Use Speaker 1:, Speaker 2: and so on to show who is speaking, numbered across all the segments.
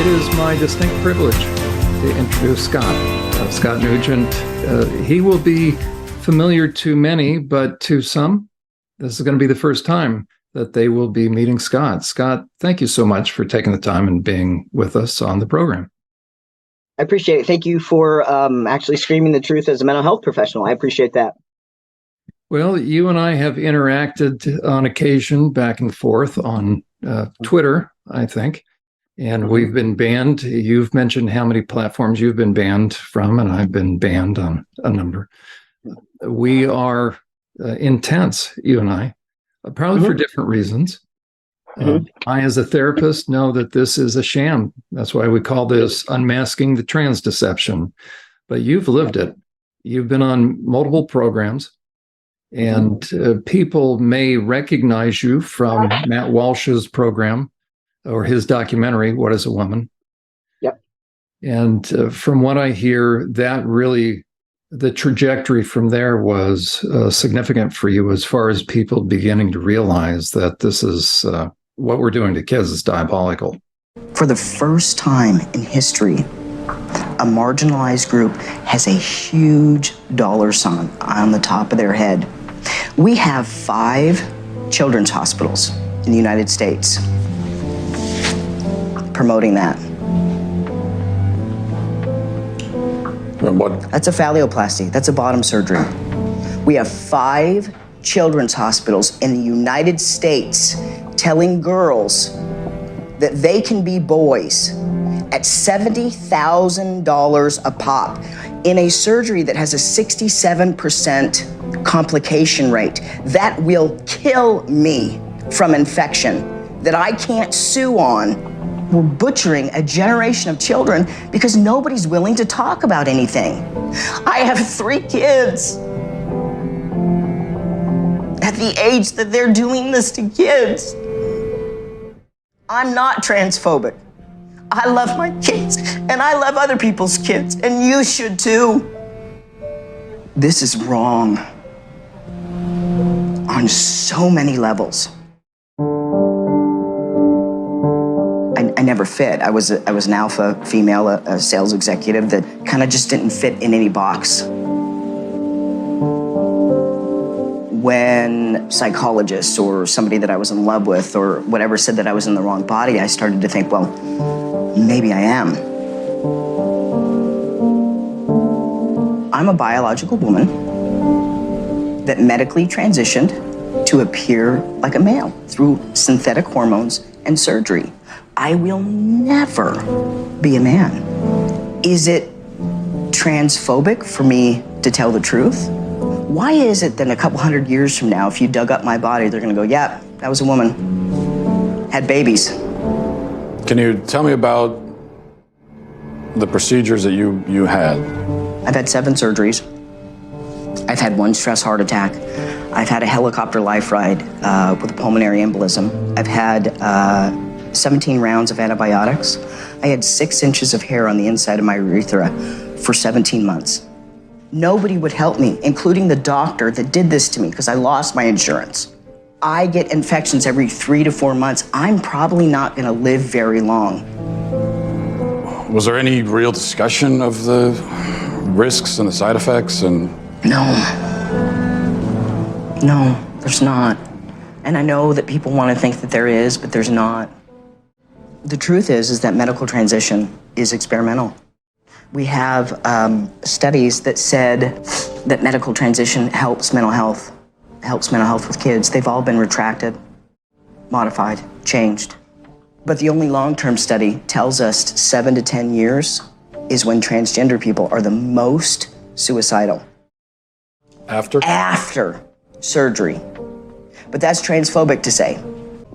Speaker 1: It is my distinct privilege to introduce Scott Newgent. He will be familiar to many, but to some, this is going to be the first time that they will be meeting Scott. Scott, thank you so much for taking the time and being with us on the program.
Speaker 2: I appreciate it. Thank you for actually screaming the truth as a mental health professional. I appreciate that.
Speaker 1: Well, you and I have interacted on occasion back and forth on Twitter, I think, and we've been banned. You've mentioned how many platforms you've been banned from, and I've been banned on a number. We are intense, you and I, probably for different reasons. I, as a therapist, know that this is a sham. That's why we call this unmasking the trans deception. But you've lived it. You've been on multiple programs, and people may recognize you from Matt Walsh's program or his documentary, What is a Woman?
Speaker 2: Yep.
Speaker 1: And from what I hear, that really, the trajectory from there was significant for you as far as people beginning to realize that this is what we're doing to kids is diabolical.
Speaker 3: For the first time in history, a marginalized group has a huge dollar sign on the top of their head. We have 5 children's hospitals in the United States promoting that.
Speaker 4: What?
Speaker 3: That's a phalloplasty. That's a bottom surgery. We have 5 children's hospitals in the United States telling girls that they can be boys at $70,000 a pop in a surgery that has a 67% complication rate. That will kill me from infection, that I can't sue on. We're butchering a generation of children because nobody's willing to talk about anything. I have 3 kids at the age that they're doing this to kids. I'm not transphobic. I love my kids, and I love other people's kids, and you should too. This is wrong on so many levels. I never fit. I was an alpha female, a sales executive that kind of just didn't fit in any box. When psychologists or somebody that I was in love with or whatever said that I was in the wrong body, I started to think, well, maybe I am. I'm a biological woman that medically transitioned to appear like a male through synthetic hormones and surgery. I will never be a man. Is it transphobic for me to tell the truth? Why is it that a couple hundred years from now, if you dug up my body, they're gonna go, yeah, that was a woman, had babies.
Speaker 4: Can you tell me about the procedures that you had?
Speaker 3: I've had 7 surgeries. I've had 1 stress heart attack. I've had a helicopter life ride with a pulmonary embolism. I've had 17 rounds of antibiotics. I had 6 inches of hair on the inside of my urethra for 17 months. Nobody would help me, including the doctor that did this to me because I lost my insurance. I get infections every 3 to 4 months. I'm probably not gonna live very long.
Speaker 4: Was there any real discussion of the risks and the side effects and?
Speaker 3: No, there's not. And I know that people want to think that there is, but there's not. The truth is that medical transition is experimental. We have studies that said that medical transition helps mental health with kids. They've all been retracted, modified, changed. But the only long-term study tells us 7 to 10 years is when transgender people are the most suicidal.
Speaker 4: After?
Speaker 3: After surgery. But that's transphobic to say.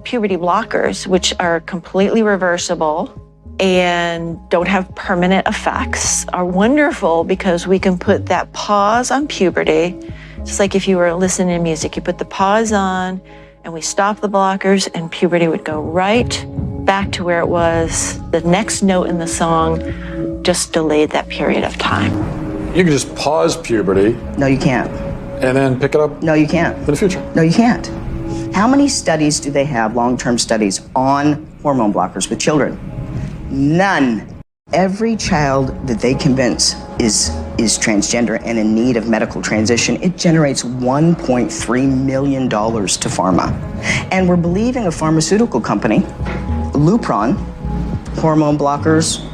Speaker 5: Puberty blockers, which are completely reversible and don't have permanent effects, are wonderful because we can put that pause on puberty. Just like if you were listening to music, you put the pause on and we stop the blockers and puberty would go right back to where it was. The next note in the song just delayed that period of time.
Speaker 4: You can just pause puberty.
Speaker 3: No, you can't.
Speaker 4: And then pick it up?
Speaker 3: No, you can't.
Speaker 4: In the future?
Speaker 3: No, you can't. How many studies do they have, long-term studies, on hormone blockers with children? None. Every child that they convince is transgender and in need of medical transition, it generates $1.3 million to pharma. And we're believing a pharmaceutical company, Lupron, hormone blockers,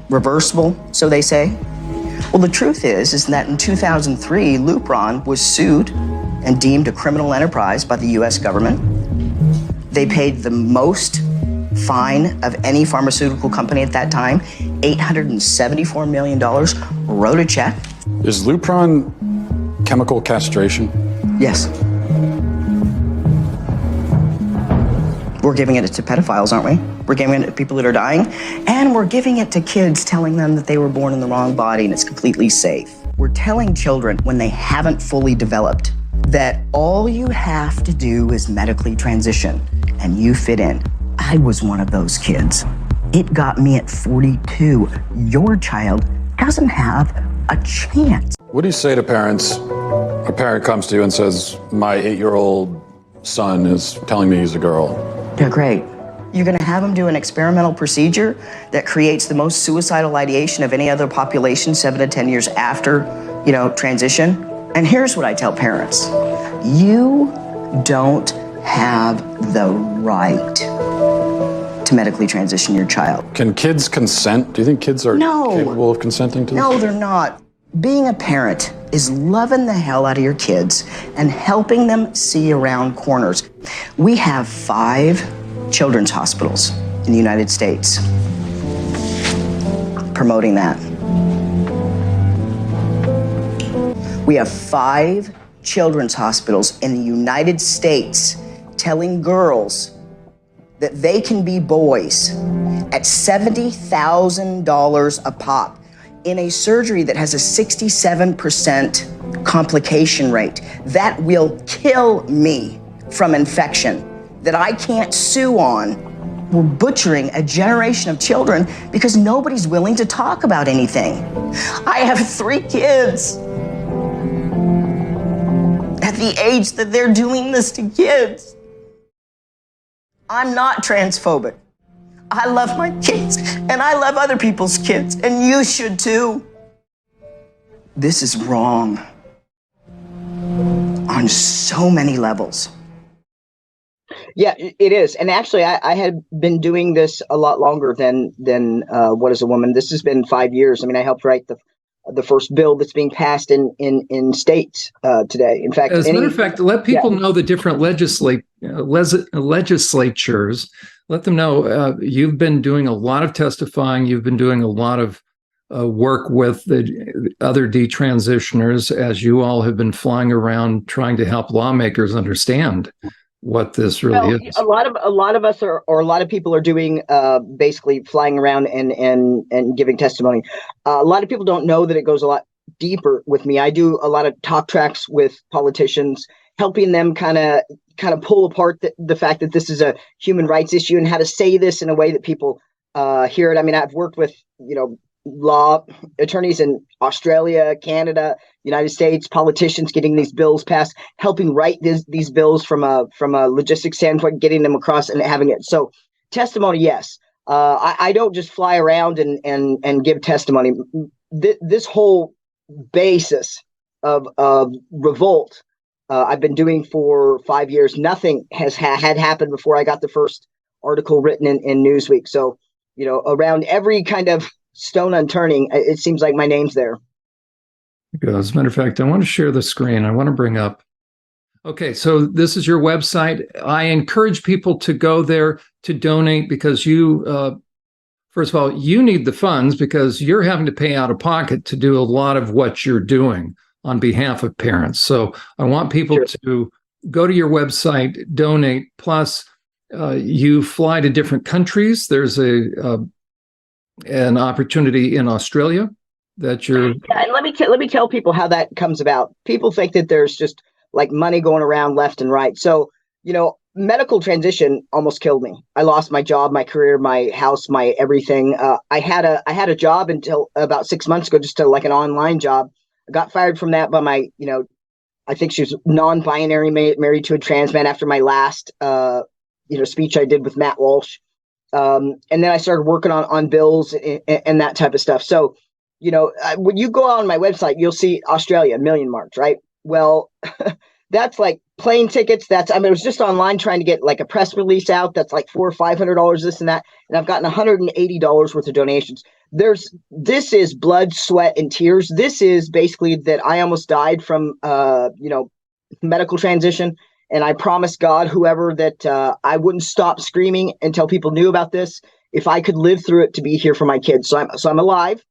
Speaker 3: reversible, so they say. Well, the truth is that in 2003, Lupron was sued and deemed a criminal enterprise by the US government. They paid the most fine of any pharmaceutical company at that time, $874 million, wrote a check.
Speaker 4: Is Lupron chemical castration?
Speaker 3: Yes. We're giving it to pedophiles, aren't we? We're giving it to people that are dying, and we're giving it to kids, telling them that they were born in the wrong body and it's completely safe. We're telling children when they haven't fully developed that all you have to do is medically transition and you fit in. I was one of those kids. It got me at 42. Your child doesn't have a chance.
Speaker 4: What do you say to parents? A parent comes to you and says, my 8-year-old son is telling me he's a girl.
Speaker 3: Yeah, great. You're gonna have them do an experimental procedure that creates the most suicidal ideation of any other population 7 to 10 years after, transition. And here's what I tell parents. You don't have the right to medically transition your child.
Speaker 4: Can kids consent? Do you think kids are capable of consenting to this?
Speaker 3: No, they're not. Being a parent is loving the hell out of your kids and helping them see around corners. We have 5 children's hospitals in the United States promoting that. We have 5 children's hospitals in the United States telling girls that they can be boys at $70,000 a pop in a surgery that has a 67% complication rate. That will kill me from infection that I can't sue on. We're butchering a generation of children because nobody's willing to talk about anything. I have 3 kids. At the age that they're doing this to kids. I'm not transphobic. I love my kids and I love other people's kids, and you should too. This is wrong on so many levels.
Speaker 2: Yeah, it is. And actually, I had been doing this a lot longer than What is a Woman? This has been 5 years. I mean, I helped write the first bill that's being passed in states today. In fact,
Speaker 1: as a matter of fact, let people know the different legislatures. Let them know you've been doing a lot of testifying. You've been doing a lot of work with the other detransitioners, as you all have been flying around trying to help lawmakers understand what this really is.
Speaker 2: A lot of us are, or a lot of people are doing basically flying around and giving testimony. A lot of people don't know that it goes a lot deeper with me. I do a lot of talk tracks with politicians, helping them kind of pull apart the fact that this is a human rights issue and how to say this in a way that people hear it. I mean, I've worked with law attorneys in Australia, Canada, United States, politicians getting these bills passed, helping write these bills from a logistics standpoint, getting them across and having it. So testimony, yes. I don't just fly around and give testimony. This whole basis of revolt, I've been doing for 5 years. Nothing had happened before I got the first article written in Newsweek. So, around every kind of stone unturning, it seems like my name's there.
Speaker 1: As a matter of fact, I want to share the screen. I want to bring up. Okay, so this is your website. I encourage people to go there to donate because you, first of all, you need the funds because you're having to pay out of pocket to do a lot of what you're doing on behalf of parents. So I want people to go to your website, donate. Plus, you fly to different countries. There's an opportunity in Australia that you're.
Speaker 2: Yeah, and let me tell people how that comes about. People think that there's just like money going around left and right. So, medical transition almost killed me. I lost my job, my career, my house, my everything. I had a job until about 6 months ago, just like an online job. I got fired from that by my, I think she was non-binary, married to a trans man after my last, speech I did with Matt Walsh. And then I started working on bills and that type of stuff. So, when you go on my website, you'll see Australia, million marks, right? Well, that's like plane tickets. I mean, it was just online trying to get like a press release out. That's like $400 or $500, this and that. And I've gotten $180 worth of donations. This is blood, sweat, and tears. This is basically that I almost died from, medical transition. And I promised God, whoever, that I wouldn't stop screaming until people knew about this. If I could live through it, to be here for my kids. So I'm alive.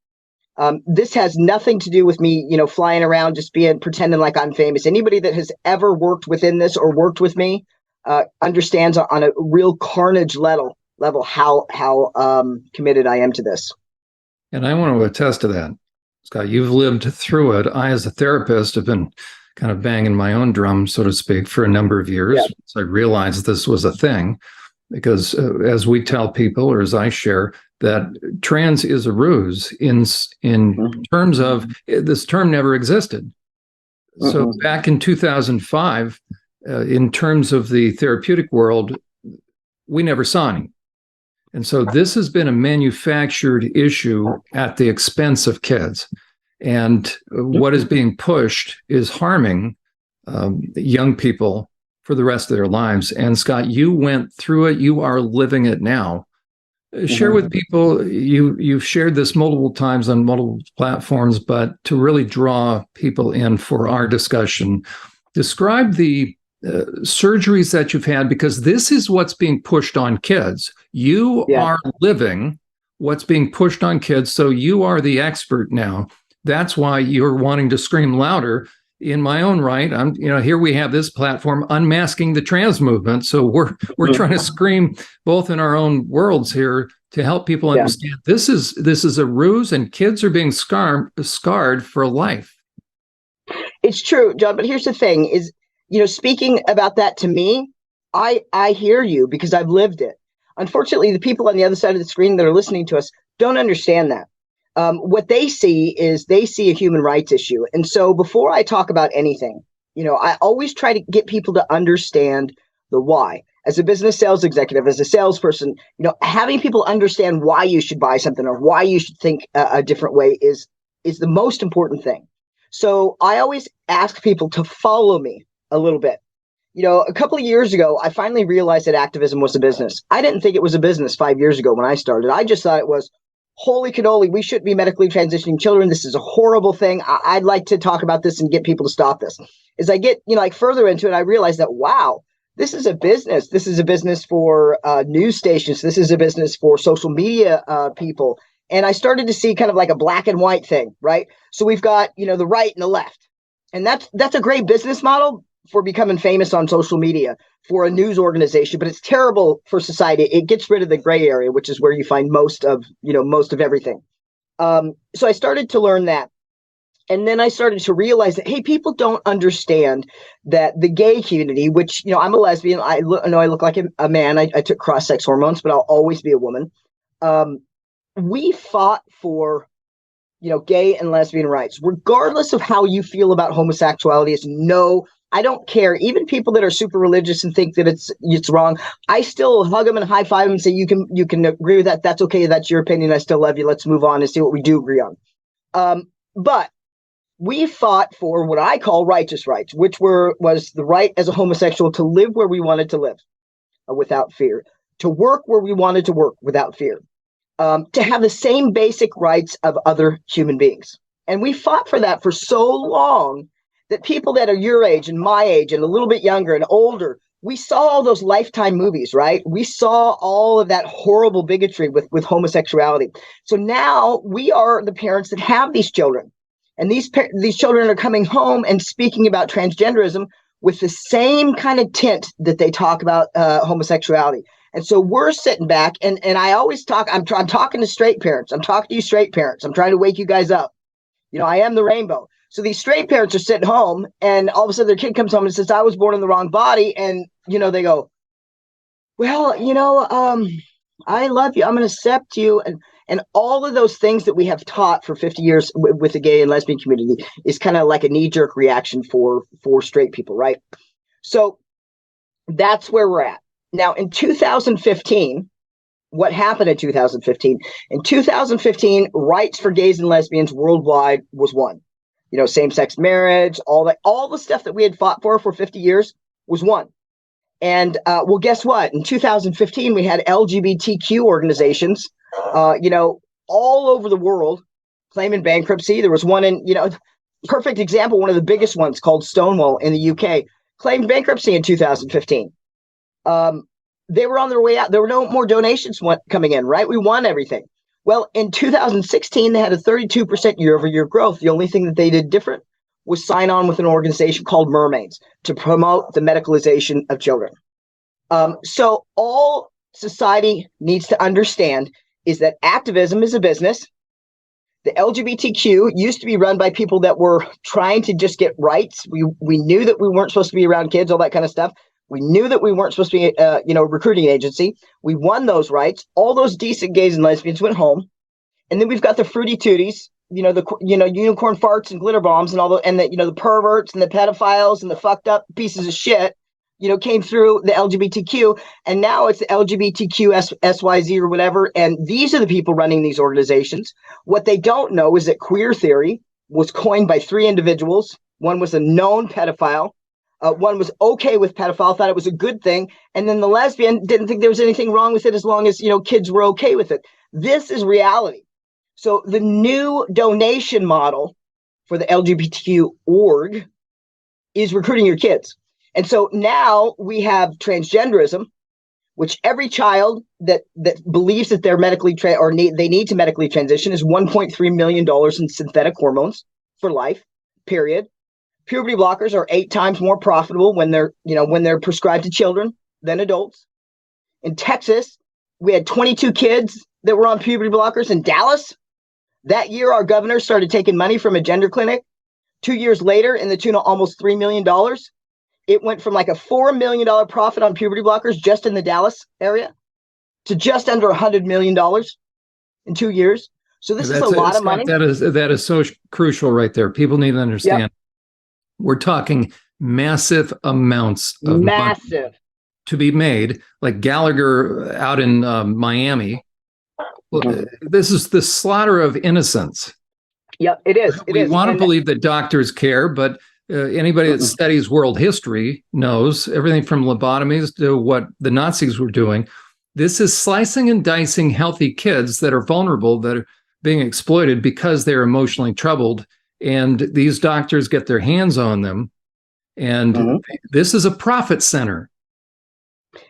Speaker 2: This has nothing to do with me, flying around, just pretending like I'm famous. Anybody that has ever worked within this or worked with me understands on a real carnage level how committed I am to this.
Speaker 1: And I want to attest to that, Scott. You've lived through it. I, as a therapist, have been kind of banging my own drum, so to speak, for a number of years.
Speaker 2: Yeah.
Speaker 1: So I realized this was a thing because as we tell people, or as I share, that trans is a ruse in terms of this term never existed. So back in 2005, in terms of the therapeutic world, we never saw any. And so this has been a manufactured issue at the expense of kids. And what is being pushed is harming young people for the rest of their lives. And Scott, you went through it. You are living it now. Share with people, you've shared this multiple times on multiple platforms, but to really draw people in for our discussion, describe the surgeries that you've had, because this is what's being pushed on kids. You are living what's being pushed on kids, so you are the expert now. That's why you're wanting to scream louder. In my own right, here we have this platform unmasking the trans movement. So we're trying to scream both in our own worlds here to help people understand this is a ruse, and kids are being scarred for life.
Speaker 2: It's true, John. But here's the thing: is speaking about that to me, I hear you because I've lived it. Unfortunately, the people on the other side of the screen that are listening to us don't understand that. What they see is a human rights issue. And so before I talk about anything, I always try to get people to understand the why. As a business sales executive, as a salesperson, having people understand why you should buy something or why you should think a different way is the most important thing. So I always ask people to follow me a little bit. A couple of years ago, I finally realized that activism was a business. I didn't think it was a business 5 years ago when I started. I just thought it was, holy cannoli, we shouldn't be medically transitioning children. This is a horrible thing. I'd like to talk about this and get people to stop this. As I get, further into it, I realize that, wow, this is a business. This is a business for news stations. This is a business for social media people. And I started to see kind of like a black and white thing, right? So we've got, the right and the left. And that's a great business model for becoming famous on social media for a news organization, but it's terrible for society. It gets rid of the gray area, which is where you find most of everything. So I started to learn that. And then I started to realize that, hey, people don't understand that the gay community, which, I'm a lesbian. I look like a man. I took cross-sex hormones, but I'll always be a woman. We fought for, gay and lesbian rights, regardless of how you feel about homosexuality. I don't care. Even people that are super religious and think that it's wrong, I still hug them and high five them and say, you can agree with that. That's okay. That's your opinion. I still love you. Let's move on and see what we do agree on. But we fought for what I call righteous rights, which was the right as a homosexual to live where we wanted to live without fear, to work where we wanted to work without fear, to have the same basic rights of other human beings. And we fought for that for so long that people that are your age and my age and a little bit younger and older, we saw all those Lifetime movies, right? We saw all of that horrible bigotry with homosexuality. So now we are the parents that have these children. And these children are coming home and speaking about transgenderism with the same kind of tint that they talk about homosexuality. And so we're sitting back, and I always talk, I'm talking to straight parents. I'm talking to you straight parents. I'm trying to wake you guys up. I am the rainbow. So these straight parents are sitting home, and all of a sudden their kid comes home and says, I was born in the wrong body. And, they go, well, I love you. I'm going to accept you. And all of those things that we have taught for 50 years with the gay and lesbian community is kind of like a knee-jerk reaction for straight people, right? So that's where we're at. Now, in 2015, what happened in 2015. In 2015, rights for gays and lesbians worldwide was won. Same-sex marriage, all the stuff that we had fought for 50 years was won. And well, guess what? In 2015, we had LGBTQ organizations, all over the world claiming bankruptcy. There was one in, perfect example, one of the biggest ones called Stonewall in the UK claimed bankruptcy in 2015. They were on their way out. There were no more donations coming in, right? We won everything. Well, in 2016, they had a 32% year-over-year growth. The only thing that they did different was sign on with an organization called Mermaids to promote the medicalization of children. So all society needs to understand is that activism is a business. The LGBTQ used to be run by people that were trying to just get rights. We knew that we weren't supposed to be around kids, all that kind of stuff. We knew that we weren't supposed to be, a recruiting agency. We won those rights. All those decent gays and lesbians went home. And then we've got the fruity tooties, unicorn farts and glitter bombs and the perverts and the pedophiles and the fucked up pieces of shit, came through the LGBTQ. And now it's the LGBTQ SYZ or whatever. And these are the people running these organizations. What they don't know is that queer theory was coined by 3 individuals. One was a known pedophile. One was okay with pedophile, thought it was a good thing. And then the lesbian didn't think there was anything wrong with it as long as, kids were okay with it. This is reality. So the new donation model for the LGBTQ org is recruiting your kids. And so now we have transgenderism, which every child that believes that they're medically they need to medically transition is $1.3 million in synthetic hormones for life, period. Puberty blockers are 8 times more profitable when they're prescribed to children than adults. In Texas, we had 22 kids that were on puberty blockers. In Dallas, that year, our governor started taking money from a gender clinic. 2 years later, in the tune of almost $3 million, it went from like a $4 million profit on puberty blockers just in the Dallas area to just under $100 million in 2 years. So this is a lot of money.
Speaker 1: That is so crucial right there. People need to understand. Yep. We're talking massive amounts of money to be made, like Gallagher out in Miami. This is the slaughter of innocence.
Speaker 2: Yep, it is.
Speaker 1: We want to believe that doctors care, but anybody that studies world history knows everything from lobotomies to what the Nazis were doing. This is slicing and dicing healthy kids that are vulnerable, that are being exploited because they're emotionally troubled. And these doctors get their hands on them. And this is a profit center.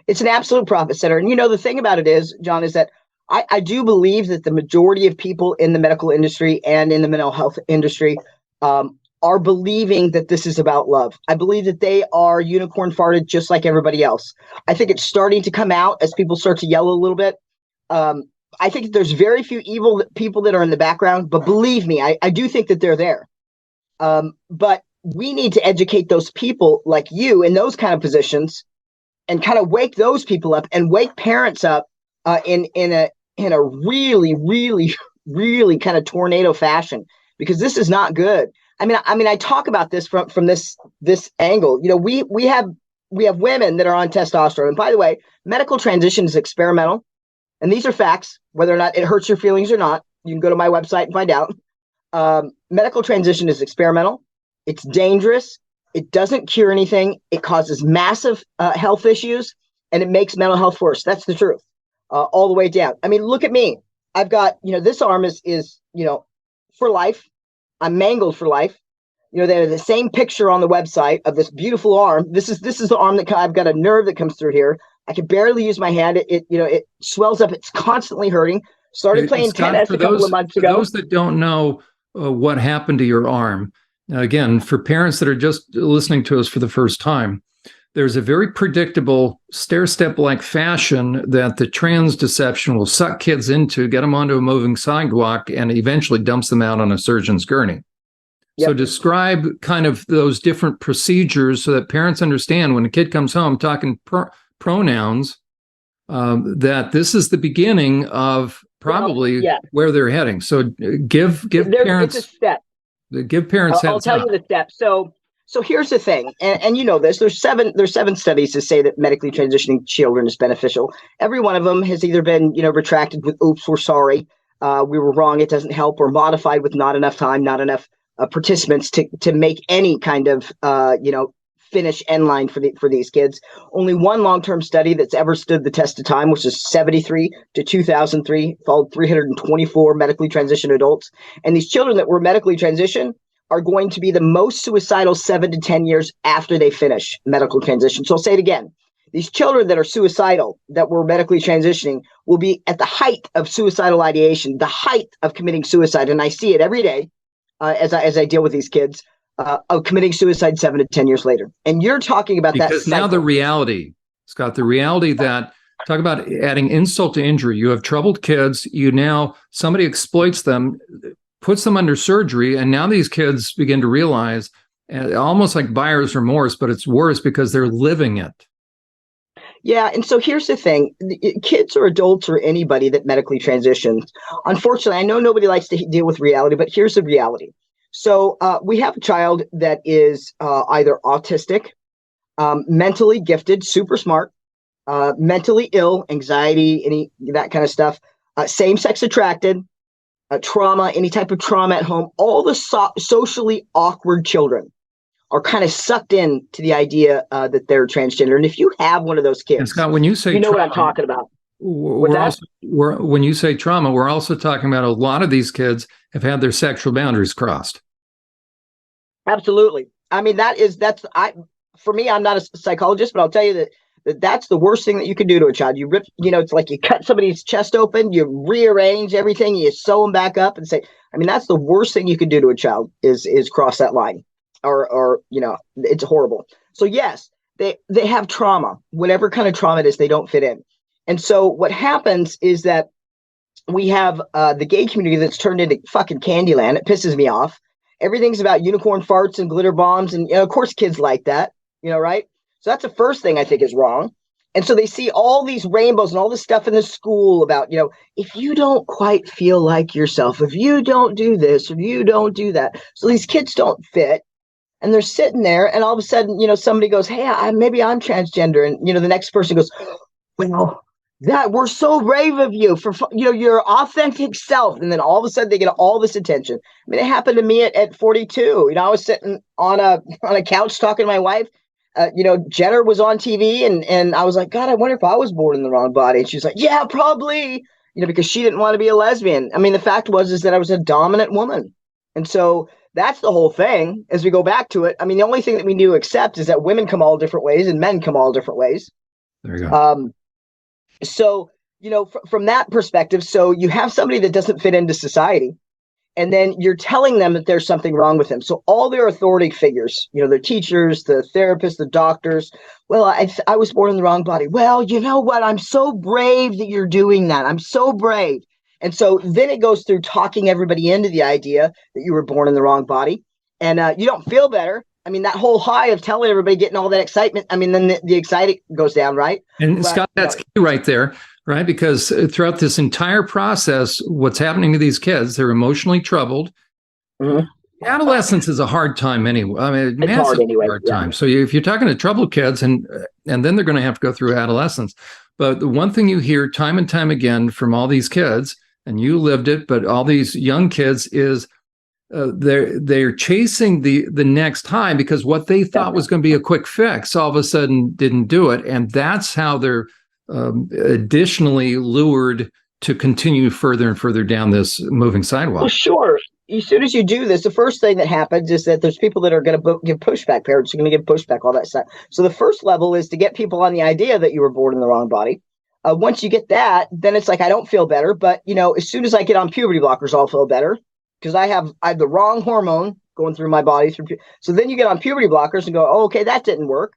Speaker 2: It's an absolute profit center. And the thing about it is, John, is that I do believe that the majority of people in the medical industry and in the mental health industry are believing that this is about love. I believe that they are unicorn farted just like everybody else. I think it's starting to come out as people start to yell a little bit. I think that there's very few evil people that are in the background, but believe me, I do think that they're there. But we need to educate those people like you in those kind of positions and kind of wake those people up and wake parents up in a really, really, really kind of tornado fashion, because this is not good. I mean, I talk about this from this angle. We have women that are on testosterone. And by the way, medical transition is experimental. And these are facts, whether or not it hurts your feelings or not. You can go to my website and find out. Medical transition is experimental. It's dangerous. It doesn't cure anything. It causes massive health issues, and it makes mental health worse. That's the truth, all the way down. I mean, look at me. I've got, this arm is for life. I'm mangled for life. They have the same picture on the website of this beautiful arm. This is the arm that I've got a nerve that comes through here. I can barely use my hand. It swells up. It's constantly hurting. Started playing tennis a couple of months ago.
Speaker 1: For those that don't know what happened to your arm, again, for parents that are just listening to us for the first time, there's a very predictable stair-step-like fashion that the trans deception will suck kids into, get them onto a moving sidewalk, and eventually dumps them out on a surgeon's gurney. Yep. So describe kind of those different procedures so that parents understand when a kid comes home talking pronouns, that this is the beginning of probably where they're heading. So give parents,
Speaker 2: it's a step.
Speaker 1: Give parents.
Speaker 2: I'll tell you the steps. So So here's the thing, and you know this. There's seven studies to say that medically transitioning children is beneficial. Every one of them has either been retracted with "Oops, we're sorry, we were wrong, it doesn't help," or modified with "Not enough time, not enough participants to make any kind of finish end line for these kids." Only one long-term study that's ever stood the test of time, which is 73 to 2003, followed 324 medically transitioned adults, and these children that were medically transitioned are going to be the most suicidal 7 to 10 years after they finish medical transition. So I'll say it again. These children that are suicidal, that were medically transitioning, will be at the height of suicidal ideation, the height of committing suicide. And I see it every day as I deal with these kids of committing suicide 7 to 10 years later. And you're talking about that.
Speaker 1: Because now the reality, Scott, the reality that, talk about adding insult to injury. You have troubled kids. Somebody exploits them, puts them under surgery, and now these kids begin to realize, almost like buyer's remorse, but it's worse because they're living it.
Speaker 2: Yeah, and so here's the thing. Kids or adults or anybody that medically transitions, unfortunately, I know nobody likes to deal with reality, but here's the reality. So we have a child that is either autistic, mentally gifted, super smart, mentally ill, anxiety, that kind of stuff, same-sex attracted, trauma, any type of trauma at home. All the socially awkward children are kind of sucked in to the idea that they're transgender. And if you have one of those kids,
Speaker 1: and Scott, when you say
Speaker 2: trauma, what
Speaker 1: I'm
Speaker 2: talking about.
Speaker 1: When you say trauma, we're also talking about a lot of these kids have had their sexual boundaries crossed.
Speaker 2: Absolutely. I mean, for me, I'm not a psychologist, but I'll tell you that's the worst thing that you can do to a child. You rip, it's like you cut somebody's chest open, you rearrange everything, you sew them back up and say, I mean, that's the worst thing you can do to a child is cross that line or it's horrible. So yes, they have trauma, whatever kind of trauma it is, they don't fit in. And so what happens is that we have the gay community that's turned into fucking Candyland. It pisses me off. Everything's about unicorn farts and glitter bombs. And of course kids like that, right? So that's the first thing I think is wrong. And so they see all these rainbows and all this stuff in the school about, if you don't quite feel like yourself, if you don't do this, if you don't do that. So these kids don't fit. And they're sitting there and all of a sudden, somebody goes, hey, maybe I'm transgender. And, the next person goes, well, that we're so brave of you for, your authentic self. And then all of a sudden they get all this attention. I mean, it happened to me at 42. I was sitting on a couch talking to my wife. Jenner was on TV and I was like, God, I wonder if I was born in the wrong body. And she's like, yeah, probably, because she didn't want to be a lesbian. I mean, the fact is that I was a dominant woman. And so that's the whole thing as we go back to it. I mean, the only thing that we need to accept is that women come all different ways and men come all different ways.
Speaker 1: There you go.
Speaker 2: So, from that perspective, so you have somebody that doesn't fit into society. And then you're telling them that there's something wrong with them. So all their authority figures, their teachers, the therapists, the doctors, well, I was born in the wrong body. Well, you know what? I'm so brave that you're doing that. I'm so brave. And so then it goes through talking everybody into the idea that you were born in the wrong body. And you don't feel better. I mean, that whole high of telling everybody, getting all that excitement, I mean, then the excitement goes down, right?
Speaker 1: And Scott, that's key right there. Right? Because throughout this entire process, what's happening to these kids, they're emotionally troubled. Mm-hmm. Adolescence is a hard time anyway. I mean, it's hard time. So if you're talking to troubled kids and then they're going to have to go through adolescence. But the one thing you hear time and time again from all these kids, and you lived it, but all these young kids is they're chasing the next high because what they thought was going to be a quick fix all of a sudden didn't do it. And that's how they're additionally lured to continue further and further down this moving sidewalk.
Speaker 2: Well, sure. As soon as you do this, the first thing that happens is that there's people that are going to give pushback. Parents are going to give pushback, all that stuff. So the first level is to get people on the idea that you were born in the wrong body. Once you get that, then it's like, I don't feel better. But, as soon as I get on puberty blockers, I'll feel better because I have the wrong hormone going through my body. So then you get on puberty blockers and go, oh, okay, that didn't work.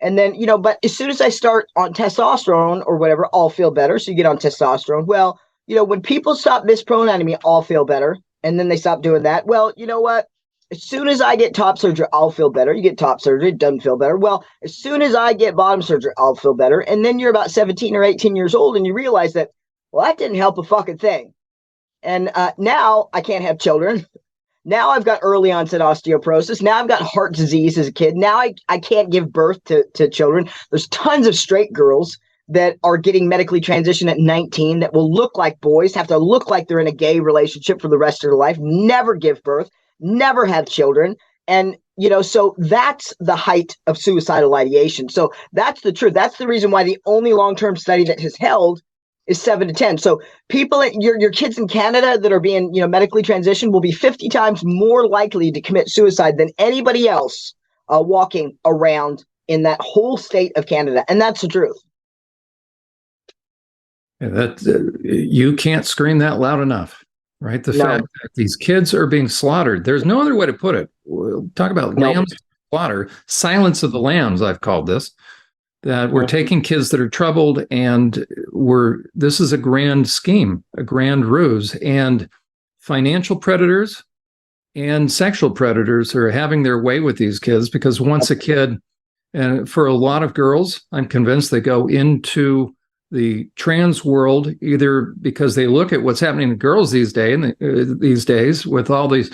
Speaker 2: And then, but as soon as I start on testosterone or whatever, I'll feel better. So you get on testosterone. Well, when people stop mispronouncing me, I'll feel better. And then they stop doing that. Well, you know what? As soon as I get top surgery, I'll feel better. You get top surgery, it doesn't feel better. Well, as soon as I get bottom surgery, I'll feel better. And then you're about 17 or 18 years old and you realize that, well, that didn't help a fucking thing. And now I can't have children. Now I've got early onset osteoporosis. Now I've got heart disease as a kid. Now I can't give birth to children. There's tons of straight girls that are getting medically transitioned at 19 that will look like boys, have to look like they're in a gay relationship for the rest of their life, never give birth, never have children. And, so that's the height of suicidal ideation. So that's the truth. That's the reason why the only long-term study that has held is 7 to 10. So people, your kids in Canada that are being, medically transitioned will be 50 times more likely to commit suicide than anybody else walking around in that whole state of Canada. And that's the truth.
Speaker 1: You can't scream that loud enough, right? The fact that these kids are being slaughtered. There's no other way to put it. We'll talk about lambs slaughter, silence of the lambs, I've called this. That we're taking kids that are troubled, and this is a grand scheme, a grand ruse, and financial predators and sexual predators are having their way with these kids, because once a kid, and for a lot of girls, I'm convinced they go into the trans world either because they look at what's happening to girls these days with all these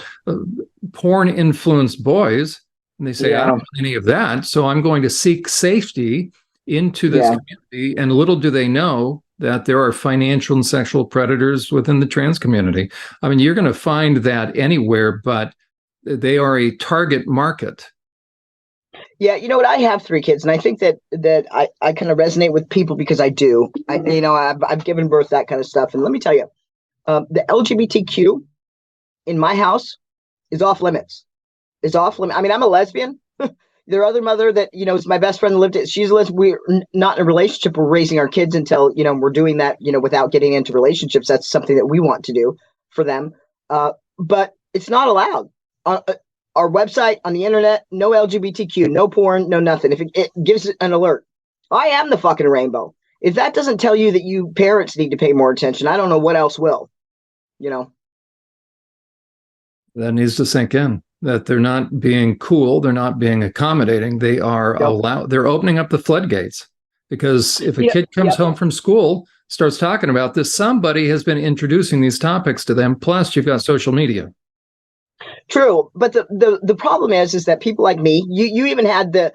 Speaker 1: porn influenced boys. And they say, I don't want any of that. So I'm going to seek safety into this community. And little do they know that there are financial and sexual predators within the trans community. I mean, you're going to find that anywhere, but they are a target market.
Speaker 2: Yeah, you know what? I have 3 kids, and I think that I kind of resonate with people because I do. I've given birth, that kind of stuff. And let me tell you, the LGBTQ in my house is off limits. Is off limits. I mean, I'm a lesbian. Their other mother that, is my best friend lived it. She's a lesbian. We're not in a relationship. We're raising our kids until, we're doing that, without getting into relationships. That's something that we want to do for them. But it's not allowed. Our website, on the internet, no LGBTQ, no porn, no nothing. If it gives it an alert, I am the fucking rainbow. If that doesn't tell you that you parents need to pay more attention, I don't know what else will,
Speaker 1: That needs to sink in, that they're not being cool. They're not being accommodating. They are they're opening up the floodgates, because if a kid comes home from school, starts talking about this, somebody has been introducing these topics to them. Plus you've got social media.
Speaker 2: True. But the problem is that people like me, you even had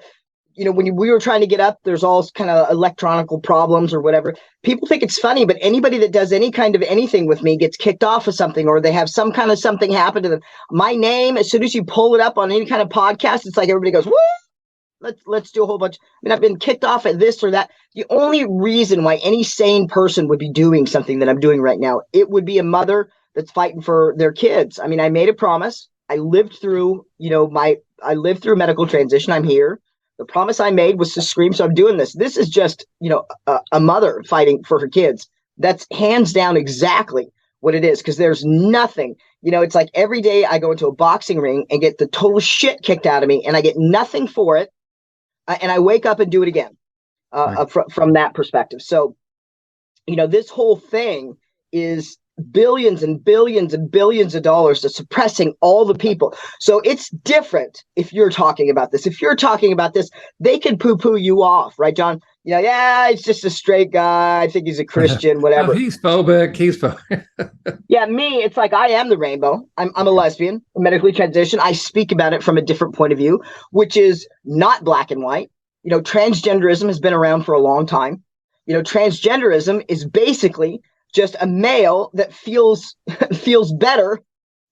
Speaker 2: when we were trying to get up, there's all kind of electronical problems or whatever. People think it's funny, but anybody that does any kind of anything with me gets kicked off of something, or they have some kind of something happen to them. My name, as soon as you pull it up on any kind of podcast, it's like everybody goes, woo! Let's do a whole bunch. I mean, I've been kicked off at this or that. The only reason why any sane person would be doing something that I'm doing right now, it would be a mother that's fighting for their kids. I mean, I made a promise. I lived through, medical transition. I'm here. The promise I made was to scream. So I'm doing this. This is just, a mother fighting for her kids. That's hands down exactly what it is. Because there's nothing, it's like every day I go into a boxing ring and get the total shit kicked out of me, and I get nothing for it. And I wake up and do it again from that perspective. So, this whole thing is billions and billions and billions of dollars to suppressing all the people. So it's different if you're talking about this. If you're talking about this, they can poo-poo you off, right, John? It's just a straight guy. I think he's a Christian, whatever.
Speaker 1: Oh, he's phobic. He's phobic.
Speaker 2: Yeah, me, it's like I am the rainbow. I'm a lesbian, medically transitioned. I speak about it from a different point of view, which is not black and white. Transgenderism has been around for a long time. Transgenderism is basically just a male that feels better,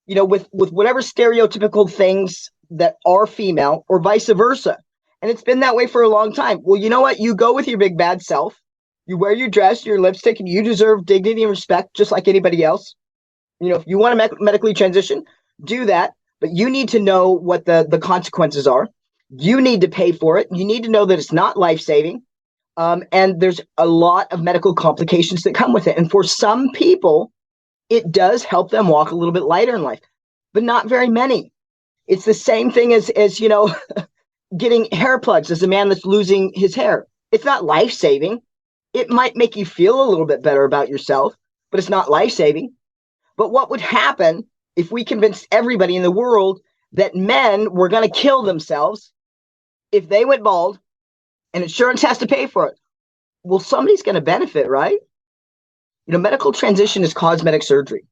Speaker 2: with whatever stereotypical things that are female, or vice versa. And it's been that way for a long time. Well, you know what? You go with your big bad self. You wear your dress, your lipstick, and you deserve dignity and respect just like anybody else. If you want to medically transition, do that. But you need to know what the consequences are. You need to pay for it. You need to know that it's not life-saving. And there's a lot of medical complications that come with it. And for some people, it does help them walk a little bit lighter in life, but not very many. It's the same thing as getting hair plugs as a man that's losing his hair. It's not life-saving. It might make you feel a little bit better about yourself, but it's not life-saving. But what would happen if we convinced everybody in the world that men were going to kill themselves if they went bald? And insurance has to pay for it. Well, somebody's going to benefit, right? Medical transition is cosmetic surgery.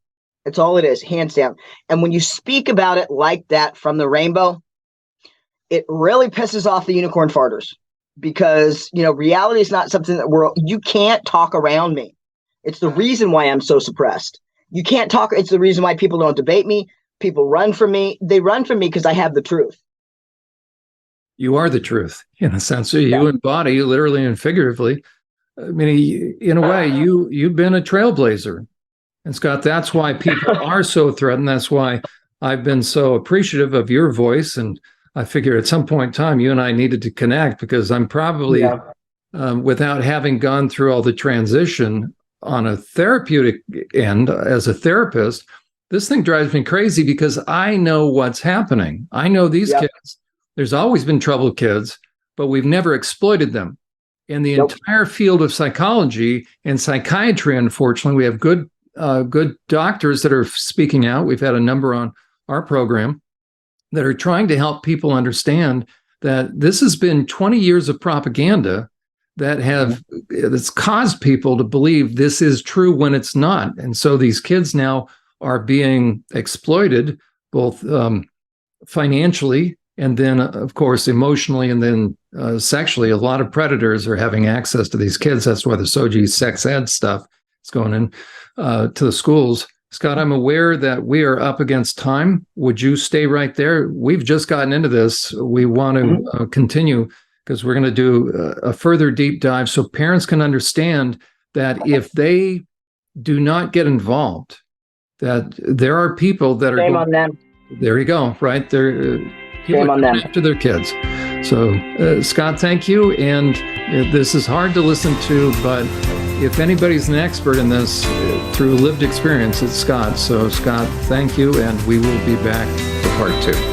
Speaker 2: That's all it is, hands down. And when you speak about it like that from the rainbow, it really pisses off the unicorn farters, because, you know, reality is not something that you can't talk around me. It's the reason why I'm so suppressed. You can't talk. It's the reason why people don't debate me. People run from me. They run from me because I have the truth.
Speaker 1: You are the truth, in a sense. You embody, literally and figuratively. I mean, in a way, you've been a trailblazer. And Scott, that's why people are so threatened. That's why I've been so appreciative of your voice. And I figure at some point in time, you and I needed to connect, because I'm probably, without having gone through all the transition on a therapeutic end as a therapist, this thing drives me crazy, because I know what's happening. I know these kids. There's always been troubled kids, but we've never exploited them. In the entire field of psychology and psychiatry, unfortunately, we have good doctors that are speaking out. We've had a number on our program that are trying to help people understand that this has been 20 years of propaganda that's caused people to believe this is true when it's not. And so these kids now are being exploited, both financially, and then, of course, emotionally, and then sexually. A lot of predators are having access to these kids. That's why the SOGI sex ed stuff is going in to the schools. Scott, I'm aware that we are up against time. Would you stay right there? We've just gotten into this. We want to continue, because we're going to do a further deep dive so parents can understand that if they do not get involved, that there are people that are
Speaker 2: Shame on them.
Speaker 1: There you go, right? They're people
Speaker 2: Shame on them.
Speaker 1: after their kids. So, Scott, thank you. And this is hard to listen to, but if anybody's an expert in this through lived experience, it's Scott. So, Scott, thank you, and we will be back for part 2.